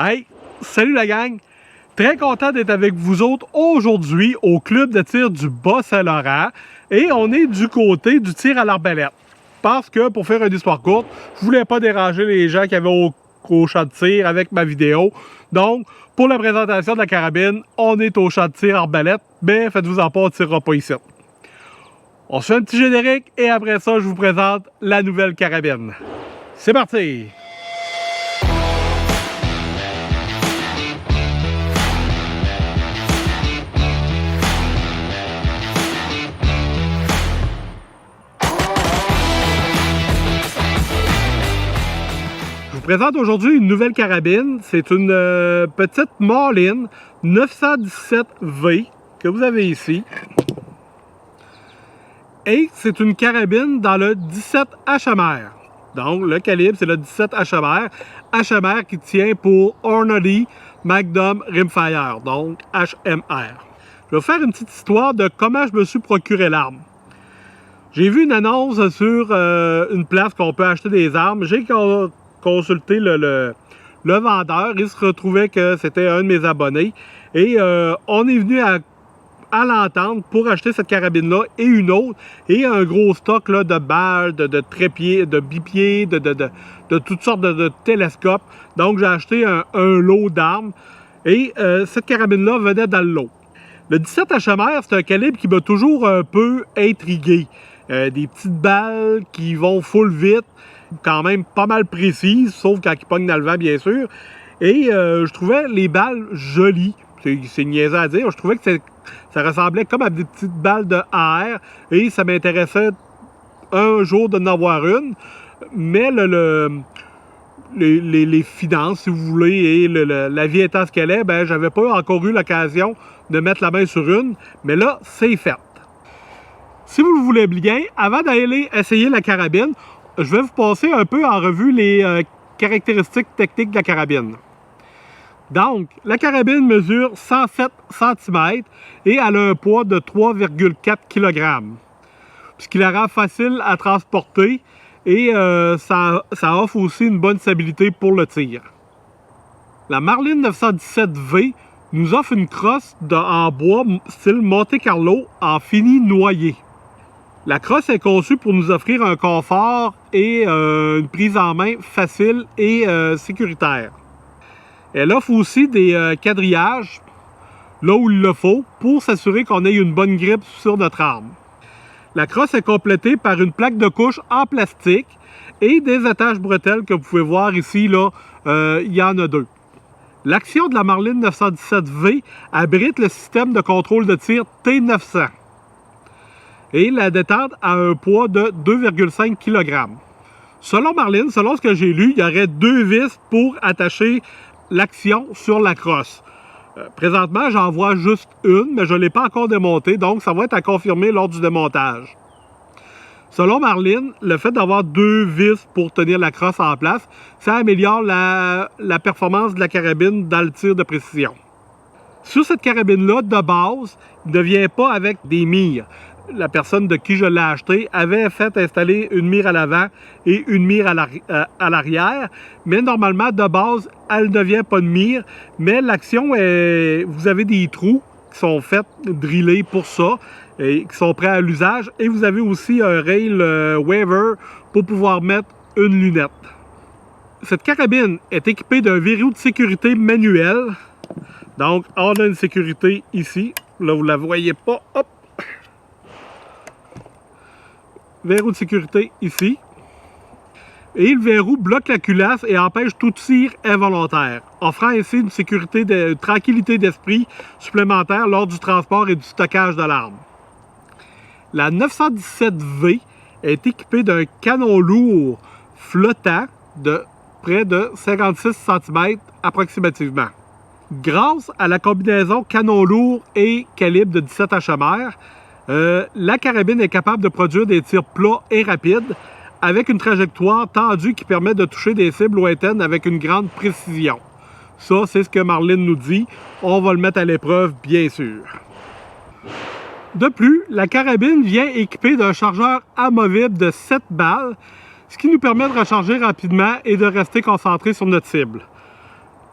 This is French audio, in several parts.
Hey, salut la gang! Très content d'être avec vous autres aujourd'hui au club de tir du Bas-Saint-Laurent et on est du côté du tir à l'arbalète. Parce que, pour faire une histoire courte, je voulais pas déranger les gens qui avaient au champ de tir avec ma vidéo. Donc, pour la présentation de la carabine, on est au champ de tir arbalète, mais faites-vous en pas, on ne tirera pas ici. On se fait un petit générique et après ça, je vous présente la nouvelle carabine. C'est parti! Je vous présente aujourd'hui une nouvelle carabine. C'est une petite Marlin 917V que vous avez ici. Et c'est une carabine dans le 17 HMR. Donc le calibre, c'est le 17 HMR. HMR qui tient pour Hornady Magnum Rimfire, donc HMR. Je vais vous faire une petite histoire de comment je me suis procuré l'arme. J'ai vu une annonce sur une place qu'on peut acheter des armes. J'ai consulté le vendeur. Il se retrouvait que c'était un de mes abonnés. Et on est venu à l'entente pour acheter cette carabine-là et une autre. Et un gros stock là, de balles, de trépieds, de bipieds, de toutes sortes de télescopes. Donc j'ai acheté un lot d'armes. Et cette carabine-là venait dans le lot. Le 17 HMR, c'est un calibre qui m'a toujours un peu intrigué. Des petites balles qui vont full vite, quand même pas mal précises, sauf quand ils pognent dans le vent, bien sûr. Et je trouvais les balles jolies. C'est niaiseux à dire. Je trouvais que ça ressemblait comme à des petites balles de AR. Et ça m'intéressait un jour de n'en avoir une. Mais les finances, si vous voulez, et la vie étant ce qu'elle est, ben, j'avais pas encore eu l'occasion de mettre la main sur une. Mais là, c'est fait. Si vous le voulez bien, avant d'aller essayer la carabine, je vais vous passer un peu en revue les caractéristiques techniques de la carabine. Donc, la carabine mesure 107 cm et elle a un poids de 3,4 kg. Ce qui la rend facile à transporter et ça offre aussi une bonne stabilité pour le tir. La Marlin 917V nous offre une crosse en bois style Monte Carlo en fini noyer. La crosse est conçue pour nous offrir un confort et une prise en main facile et sécuritaire. Elle offre aussi des quadrillages là où il le faut pour s'assurer qu'on ait une bonne grippe sur notre arme. La crosse est complétée par une plaque de couche en plastique et des attaches bretelles que vous pouvez voir ici, là, il y en a deux. L'action de la Marlin 917V abrite le système de contrôle de tir T900. Et la détente a un poids de 2,5 kg. Selon Marlin, selon ce que j'ai lu, il y aurait deux vis pour attacher l'action sur la crosse. Présentement, j'en vois juste une, mais je ne l'ai pas encore démontée, donc ça va être à confirmer lors du démontage. Selon Marlin, le fait d'avoir deux vis pour tenir la crosse en place, ça améliore la performance de la carabine dans le tir de précision. Sur cette carabine-là, de base, il ne vient pas avec des mires. La personne de qui je l'ai acheté avait fait installer une mire à l'avant et une mire à l'arrière. Mais normalement, de base, elle ne vient pas de mire. Mais l'action est... Vous avez des trous qui sont faits, drillés pour ça, et qui sont prêts à l'usage. Et vous avez aussi un rail waiver pour pouvoir mettre une lunette. Cette carabine est équipée d'un verrou de sécurité manuel. Donc, on a une sécurité ici. Là, vous ne la voyez pas. Hop! Verrou de sécurité ici. Et le verrou bloque la culasse et empêche tout tir involontaire, offrant ainsi une sécurité de tranquillité d'esprit supplémentaire lors du transport et du stockage de l'arme. La 917V est équipée d'un canon lourd flottant de près de 56 cm approximativement. Grâce à la combinaison canon lourd et calibre de 17 HMR, la carabine est capable de produire des tirs plats et rapides avec une trajectoire tendue qui permet de toucher des cibles lointaines avec une grande précision. Ça, c'est ce que Marlin nous dit. On va le mettre à l'épreuve, bien sûr. De plus, la carabine vient équipée d'un chargeur amovible de 7 balles, ce qui nous permet de recharger rapidement et de rester concentré sur notre cible.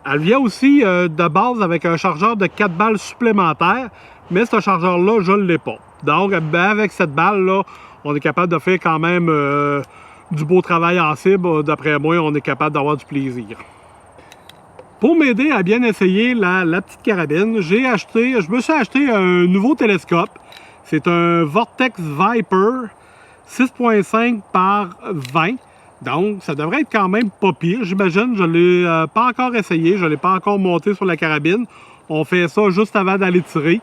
Elle vient aussi de base avec un chargeur de 4 balles supplémentaires, mais ce chargeur-là, je ne l'ai pas. Donc, avec cette balle-là, on est capable de faire quand même du beau travail en cible. D'après moi, on est capable d'avoir du plaisir. Pour m'aider à bien essayer la petite carabine, je me suis acheté un nouveau télescope. C'est un Vortex Viper 6.5 par 20. Donc, ça devrait être quand même pas pire, j'imagine. Je ne l'ai pas encore essayé, je ne l'ai pas encore monté sur la carabine. On fait ça juste avant d'aller tirer.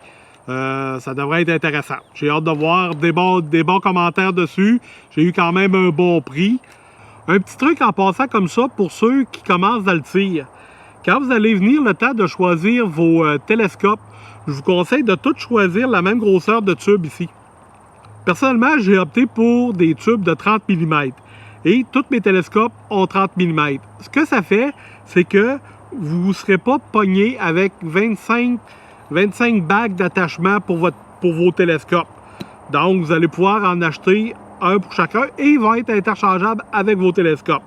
Ça devrait être intéressant. J'ai hâte de voir des bons commentaires dessus. J'ai eu quand même un bon prix. Un petit truc en passant comme ça pour ceux qui commencent dans le tir. Quand vous allez venir le temps de choisir vos télescopes, je vous conseille de tous choisir la même grosseur de tube ici. Personnellement, j'ai opté pour des tubes de 30 mm. Et tous mes télescopes ont 30 mm. Ce que ça fait, c'est que vous ne serez pas pogné avec 25 bagues d'attachement pour vos télescopes. Donc, vous allez pouvoir en acheter un pour chacun et ils vont être interchangeables avec vos télescopes.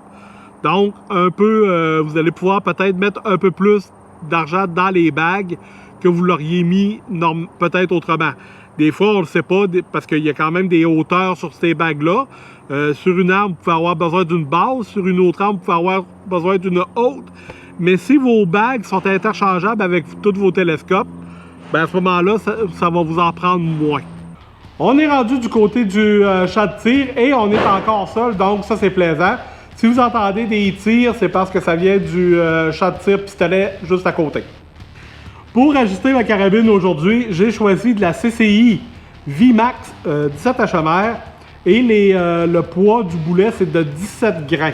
Donc, vous allez pouvoir peut-être mettre un peu plus d'argent dans les bagues que vous l'auriez mis peut-être autrement. Des fois, on ne le sait pas parce qu'il y a quand même des hauteurs sur ces bagues-là. Sur une arme, vous pouvez avoir besoin d'une base. Sur une autre arme, vous pouvez avoir besoin d'une haute. Mais si vos bagues sont interchangeables avec tous vos télescopes, ben à ce moment-là, ça va vous en prendre moins. On est rendu du côté du champ de tir et on est encore seul, donc ça c'est plaisant. Si vous entendez des tirs, c'est parce que ça vient du champ de tir pistolet juste à côté. Pour ajuster ma carabine aujourd'hui, j'ai choisi de la CCI VMAX 17 HMR et le poids du boulet c'est de 17 grains.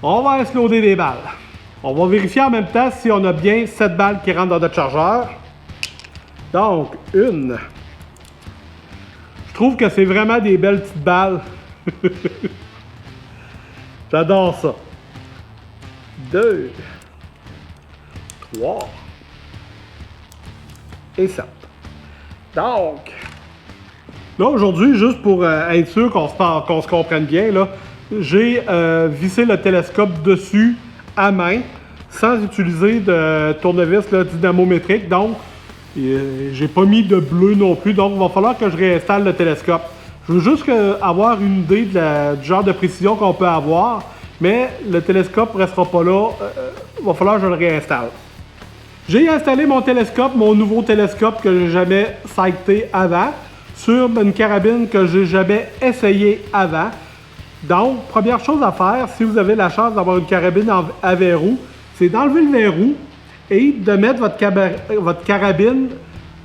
On va exploder des balles. On va vérifier en même temps si on a bien 7 balles qui rentrent dans notre chargeur. Donc, une. Je trouve que c'est vraiment des belles petites balles. J'adore ça. 2, 3 et 7. Donc, là aujourd'hui, juste pour être sûr qu'on se comprenne bien, j'ai vissé le télescope dessus à main sans utiliser de tournevis dynamométrique. Donc, j'ai pas mis de bleu non plus. Donc, il va falloir que je réinstalle le télescope. Je veux juste avoir une idée du genre de précision qu'on peut avoir, mais le télescope ne restera pas là. Il va falloir que je le réinstalle. J'ai installé mon télescope, mon nouveau télescope que j'ai jamais sighté avant, sur une carabine que j'ai jamais essayé avant. Donc, première chose à faire, si vous avez la chance d'avoir une carabine à verrou, c'est d'enlever le verrou et de mettre votre carabine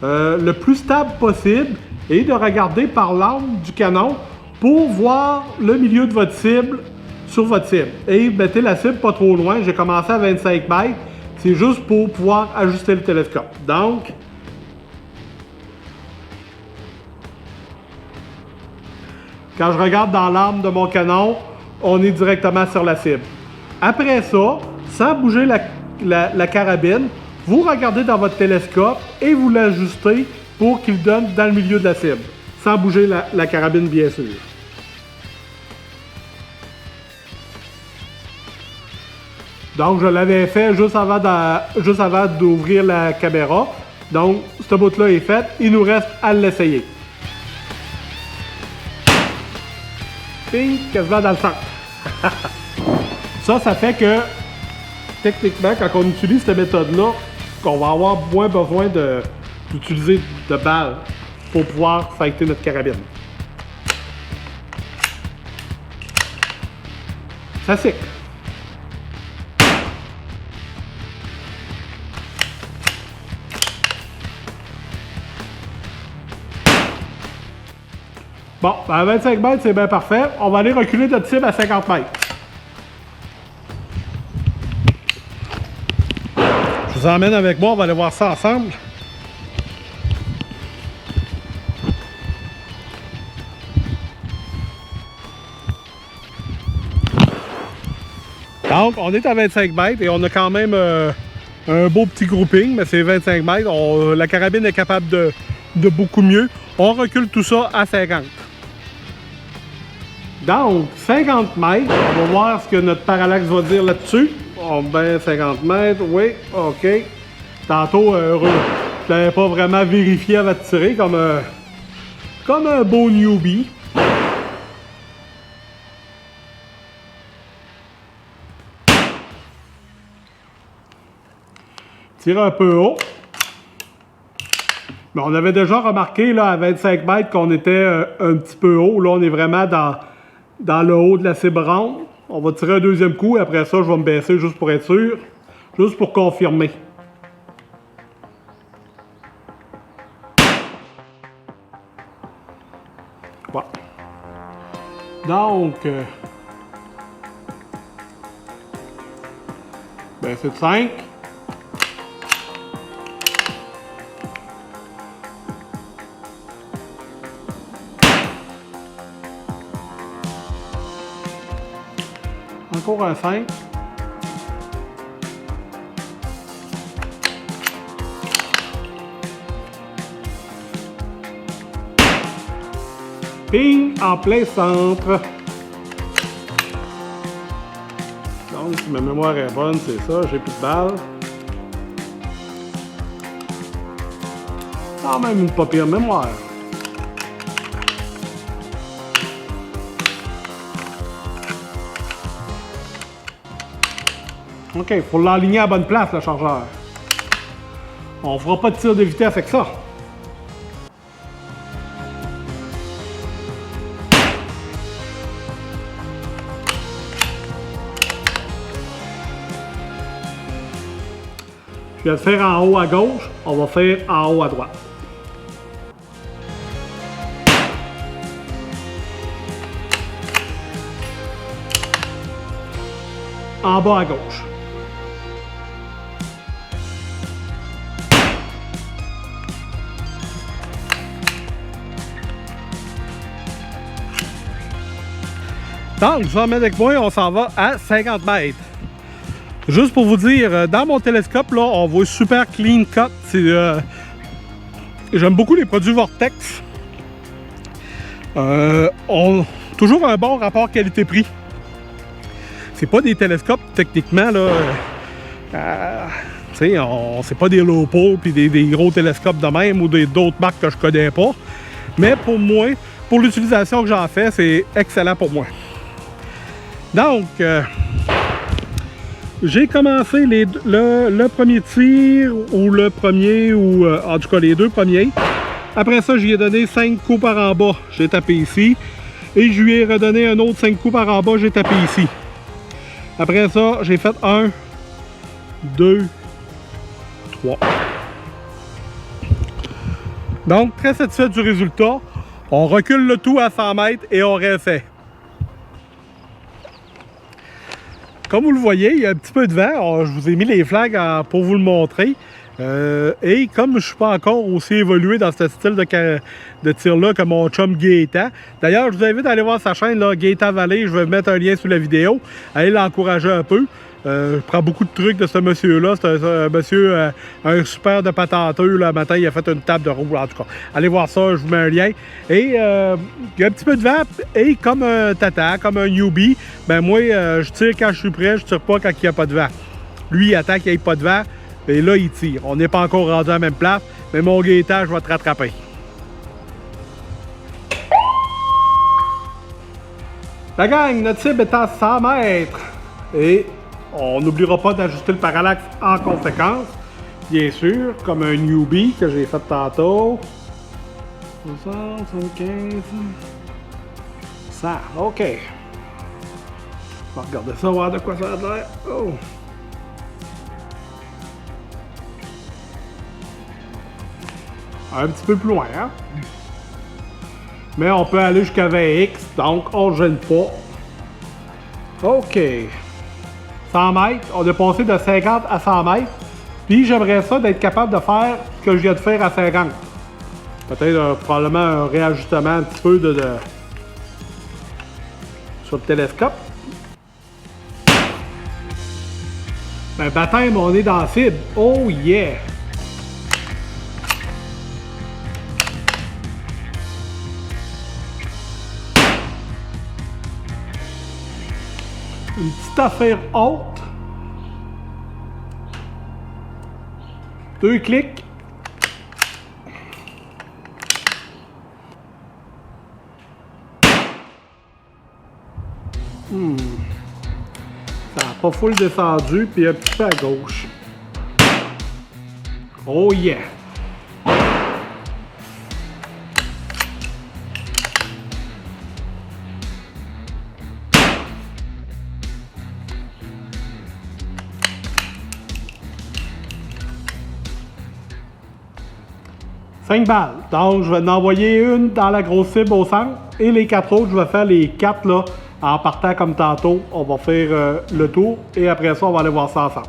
le plus stable possible et de regarder par l'angle du canon pour voir le milieu de votre cible sur votre cible. Et mettez la cible pas trop loin. J'ai commencé à 25 mètres. C'est juste pour pouvoir ajuster le télescope. Donc, quand je regarde dans l'arme de mon canon, on est directement sur la cible. Après ça, sans bouger la carabine, vous regardez dans votre télescope et vous l'ajustez pour qu'il donne dans le milieu de la cible, sans bouger la carabine bien sûr. Donc je l'avais fait juste avant d'ouvrir la caméra. Donc ce bout-là est fait, il nous reste à l'essayer. Et quasiment dans le centre. Ça fait que techniquement, quand on utilise cette méthode-là, qu'on va avoir moins besoin d'utiliser de balles pour pouvoir fighter notre carabine. Ça cycle. Bon, à 25 mètres, c'est bien parfait. On va aller reculer notre cible à 50 mètres. Je vous emmène avec moi, on va aller voir ça ensemble. Donc, on est à 25 mètres et on a quand même un beau petit grouping, mais c'est 25 mètres. La carabine est capable de beaucoup mieux. On recule tout ça à 50. Donc, 50 mètres, on va voir ce que notre parallaxe va dire là-dessus. Oh, ben 50 mètres, oui, ok. Tantôt, je l'avais pas vraiment vérifié avant de tirer comme un beau newbie. Tire un peu haut. Mais on avait déjà remarqué là, à 25 mètres qu'on était un petit peu haut. Là, on est vraiment dans le haut de la cible ronde. On va tirer un deuxième coup. Après ça, je vais me baisser juste pour être sûr. Juste pour confirmer. Bon. Donc, baisser de 5. Encore un 5. Ping en plein centre. Donc, si ma mémoire est bonne, c'est ça, j'ai plus de balles. Quand même une pas pire mémoire. OK, il faut l'aligner à la bonne place, le chargeur. On ne fera pas de tir de vitesse avec ça. Je vais le faire en haut à gauche, on va faire en haut à droite. En bas à gauche. Donc, vous en mettez avec moi, on s'en va à 50 mètres. Juste pour vous dire, dans mon télescope, là, on voit super clean cut. J'aime beaucoup les produits Vortex. Toujours un bon rapport qualité-prix. C'est pas des télescopes, techniquement, là. C'est pas des Lopo puis des gros télescopes de même ou d'autres marques que je connais pas. Mais pour moi, pour l'utilisation que j'en fais, c'est excellent pour moi. Donc, j'ai commencé le premier tir, ou le premier, ou en tout cas les deux premiers. Après ça, j'y ai donné 5 coups par en bas, j'ai tapé ici. Et je lui ai redonné un autre 5 coups par en bas, j'ai tapé ici. Après ça, j'ai fait 1, 2, 3. Donc, très satisfait du résultat. On recule le tout à 100 mètres et on réessaie. Comme vous le voyez, il y a un petit peu de vent. Je vous ai mis les flags pour vous le montrer. Et comme je ne suis pas encore aussi évolué dans ce style de tir-là que mon chum Gaétan. D'ailleurs, je vous invite à aller voir sa chaîne, là, Gaétan Vallée. Je vais mettre un lien sous la vidéo. Allez l'encourager un peu. Je prends beaucoup de trucs de ce monsieur-là. C'est un monsieur, un super de patenteux. Le matin, il a fait une table de roue. En tout cas, allez voir ça, je vous mets un lien. Et il y a un petit peu de vent. Et comme un tata, comme un newbie, ben moi, je tire quand je suis prêt. Je tire pas quand il n'y a pas de vent. Lui, il attend qu'il n'y ait pas de vent. Et là, il tire. On n'est pas encore rendu à la même place. Mais mon Gaétan, je vais te rattraper. La gang, notre cible est à 100 mètres. Et on n'oubliera pas d'ajuster le parallaxe en conséquence. Bien sûr, comme un newbie que j'ai fait tantôt. 60, 75, 100. OK. On va regarder ça, voir de quoi ça a l'air. Oh. Un petit peu plus loin, hein? Mais on peut aller jusqu'à 20x, donc on ne gêne pas. OK. 100 mètres, on est passé de 50 à 100 mètres. Puis j'aimerais ça d'être capable de faire ce que je viens de faire à 50. Peut-être probablement un réajustement un petit peu sur le télescope. Ben, baptême, on est dans la cible. Oh yeah! Une petite affaire haute. 2 clics. Ça n'a pas full descendu, puis un petit peu à gauche. Oh yeah! Cinq balles. Donc, je vais en envoyer une dans la grosse cible au centre. Et les 4 autres, je vais faire les 4 là, en partant comme tantôt. On va faire le tour. Et après ça, on va aller voir ça ensemble.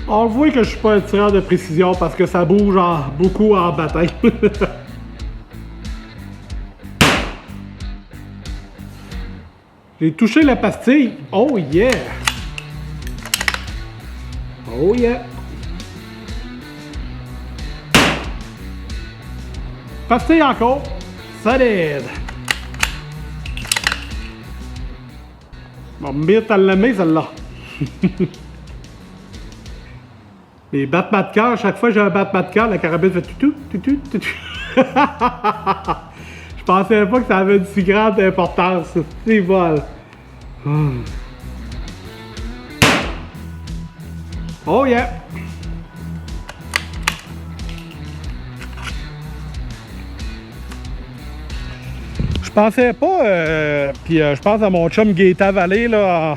On le voit que je suis pas un tireur de précision parce que ça bouge beaucoup en bataille. J'ai touché la pastille. Oh yeah! Oh yeah! Pastille encore. Solide! Bon, bien à l'aimer celle-là. Les battements de cœur, chaque fois que j'ai un battement de cœur, la carabine fait tout. Je pensais pas que ça avait une si grande importance. C'est vol. Oh yeah! Je pensais pas, puis je pense à mon chum Gaétan Vallée, là,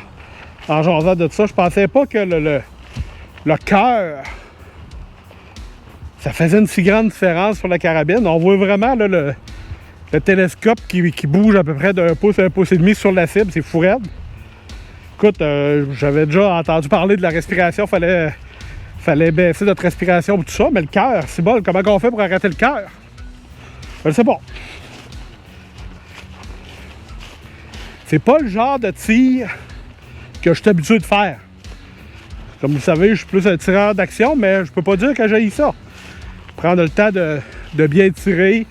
en jasant de ça, je pensais pas que le cœur, ça faisait une si grande différence sur la carabine. On voit vraiment là, le télescope qui bouge à peu près d'1 pouce à 1,5 pouce sur la cible. C'est fou raide. Écoute, j'avais déjà entendu parler de la respiration. Fallait baisser notre respiration et tout ça. Mais le cœur, c'est bon. Comment on fait pour arrêter le cœur? Je ne sais pas. C'est pas le genre de tir que je suis habitué de faire. Comme vous savez, je suis plus un tireur d'action, mais je peux pas dire que j'haïs ça. Prendre le temps de bien tirer,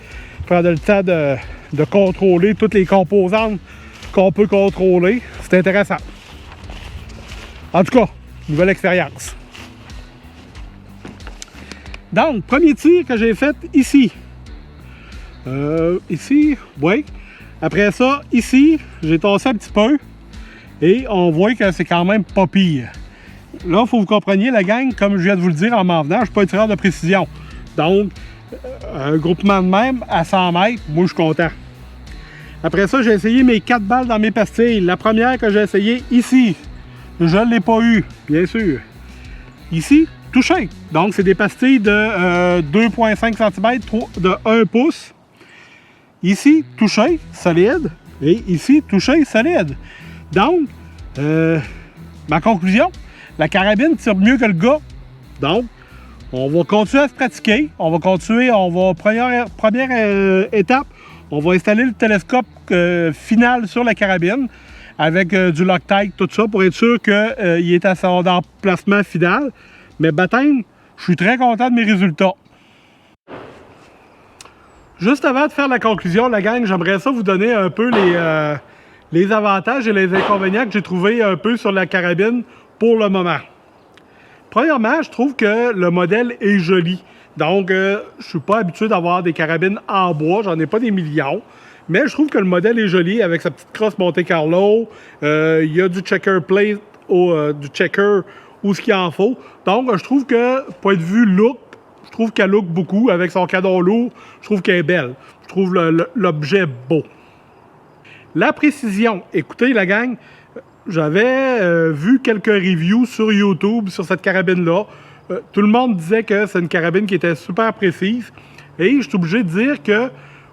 prendre le temps de contrôler toutes les composantes qu'on peut contrôler. C'est intéressant. En tout cas, nouvelle expérience. Donc, premier tir que j'ai fait ici. Ici, oui. Après ça, ici, j'ai tassé un petit peu. Et on voit que c'est quand même pas pire. Là, il faut que vous compreniez, la gang, comme je viens de vous le dire en m'en venant, je ne suis pas un tireur de précision. Donc, un groupement de même, à 100 mètres, moi, je suis content. Après ça, j'ai essayé mes 4 balles dans mes pastilles. La première que j'ai essayée, ici, je ne l'ai pas eu, bien sûr. Ici, touché. Donc, c'est des pastilles de 2,5 cm, de 1 pouce. Ici, touché, solide. Et ici, touché, solide. Donc, ma conclusion, la carabine tire mieux que le gars. Donc, on va continuer à se pratiquer. On va continuer, première étape, on va installer le télescope final sur la carabine avec du Loctite, tout ça, pour être sûr qu'il est à son emplacement final. Mais baptême, je suis très content de mes résultats. Juste avant de faire la conclusion, la gang, j'aimerais ça vous donner un peu les avantages et les inconvénients que j'ai trouvés un peu sur la carabine pour le moment. Premièrement, je trouve que le modèle est joli. Donc, je ne suis pas habitué d'avoir des carabines en bois, j'en ai pas des millions. Mais je trouve que le modèle est joli avec sa petite crosse Monte Carlo. Il y a du checker plate, du checker ou ce qu'il en faut. Donc, je trouve que, point de vue look, je trouve qu'elle look beaucoup avec son canon lourd. Je trouve qu'elle est belle. Je trouve l'objet beau. La précision. Écoutez, la gang, j'avais vu quelques reviews sur YouTube sur cette carabine-là. Tout le monde disait que c'est une carabine qui était super précise. Et je suis obligé de dire que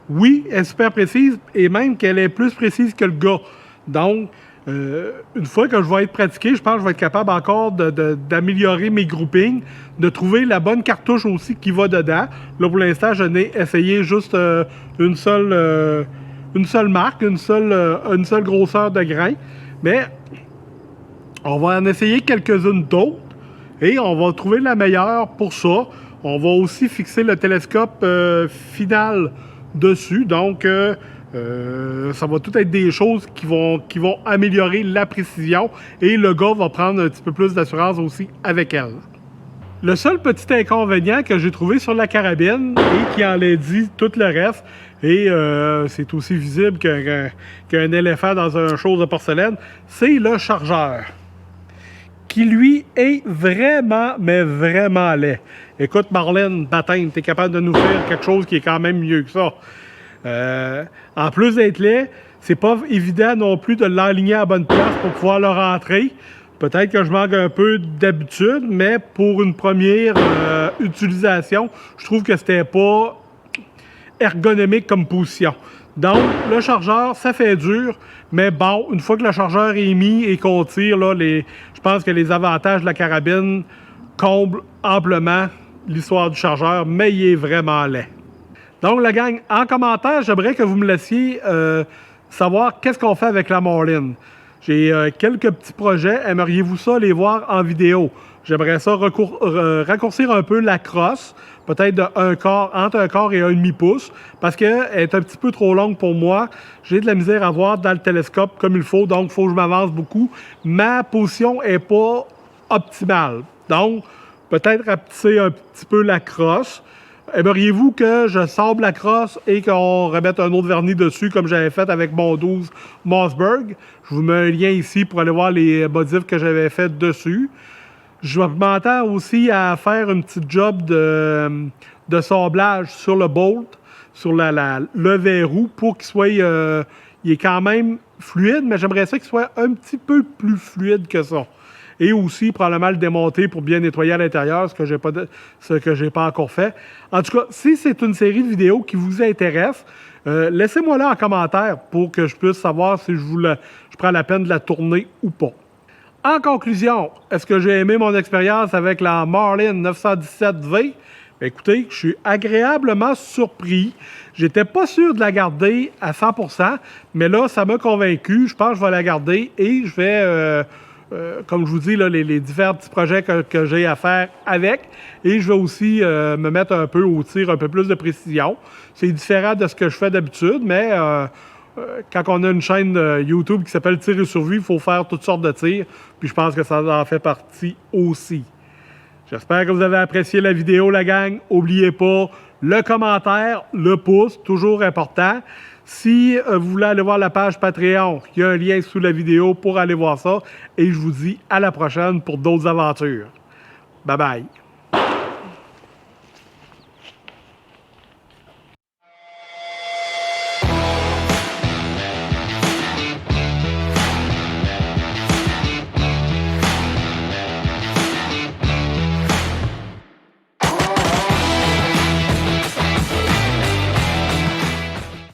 oui, elle est super précise et même qu'elle est plus précise que le gars. Donc, une fois que je vais être pratiqué, je pense que je vais être capable encore d'améliorer mes groupings, de trouver la bonne cartouche aussi qui va dedans. Là, pour l'instant, je n'ai essayé juste une seule marque, une seule grosseur de grain. Mais on va en essayer quelques-unes d'autres. Et on va trouver la meilleure pour ça. On va aussi fixer le télescope final dessus. Donc, ça va tout être des choses qui vont améliorer la précision. Et le gars va prendre un petit peu plus d'assurance aussi avec elle. Le seul petit inconvénient que j'ai trouvé sur la carabine et qui en dit tout le reste, et c'est aussi visible qu'un éléphant dans un chose de porcelaine, c'est le chargeur, qui lui est vraiment, mais vraiment laid. Écoute, Marlène, baptême, t'es capable de nous faire quelque chose qui est quand même mieux que ça. En plus d'être laid, c'est pas évident non plus de l'aligner à la bonne place pour pouvoir le rentrer. Peut-être que je manque un peu d'habitude, mais pour une première utilisation, je trouve que c'était pas ergonomique comme position. Donc, le chargeur, ça fait dur, mais bon, une fois que le chargeur est mis et qu'on tire, là, je pense que les avantages de la carabine comblent amplement l'histoire du chargeur, mais il est vraiment laid. Donc, la gang, en commentaire, j'aimerais que vous me laissiez savoir qu'est-ce qu'on fait avec la Marlin. J'ai quelques petits projets. Aimeriez-vous ça les voir en vidéo? J'aimerais ça raccourcir un peu la crosse, peut-être de entre un quart et un demi-pouce, parce qu'elle est un petit peu trop longue pour moi. J'ai de la misère à voir dans le télescope comme il faut, donc il faut que je m'avance beaucoup. Ma position n'est pas optimale. Donc, peut-être rapetisser un petit peu la crosse. Aimeriez-vous que je sable la crosse et qu'on remette un autre vernis dessus comme j'avais fait avec mon 12 Mossberg? Je vous mets un lien ici pour aller voir les modifs que j'avais fait dessus. Je m'entends aussi à faire une petite job de sablage sur le bolt, sur le verrou pour qu'il soit il est quand même fluide, mais j'aimerais ça qu'il soit un petit peu plus fluide que ça. Et aussi, probablement le démonter pour bien nettoyer à l'intérieur, ce que j'ai pas encore fait. En tout cas, si c'est une série de vidéos qui vous intéresse, laissez-moi là en commentaire pour que je puisse savoir si je prends la peine de la tourner ou pas. En conclusion, est-ce que j'ai aimé mon expérience avec la Marlin 917V? Bien, écoutez, je suis agréablement surpris. J'étais pas sûr de la garder à 100%, mais là, ça m'a convaincu. Je pense que je vais la garder et je vais... comme je vous dis, là, les divers petits projets que j'ai à faire avec. Et je vais aussi me mettre un peu au tir, un peu plus de précision. C'est différent de ce que je fais d'habitude, mais quand on a une chaîne YouTube qui s'appelle Tir et Survie, il faut faire toutes sortes de tirs. Puis je pense que ça en fait partie aussi. J'espère que vous avez apprécié la vidéo, la gang. N'oubliez pas le commentaire, le pouce, toujours important. Si vous voulez aller voir la page Patreon, il y a un lien sous la vidéo pour aller voir ça. Et je vous dis à la prochaine pour d'autres aventures. Bye bye!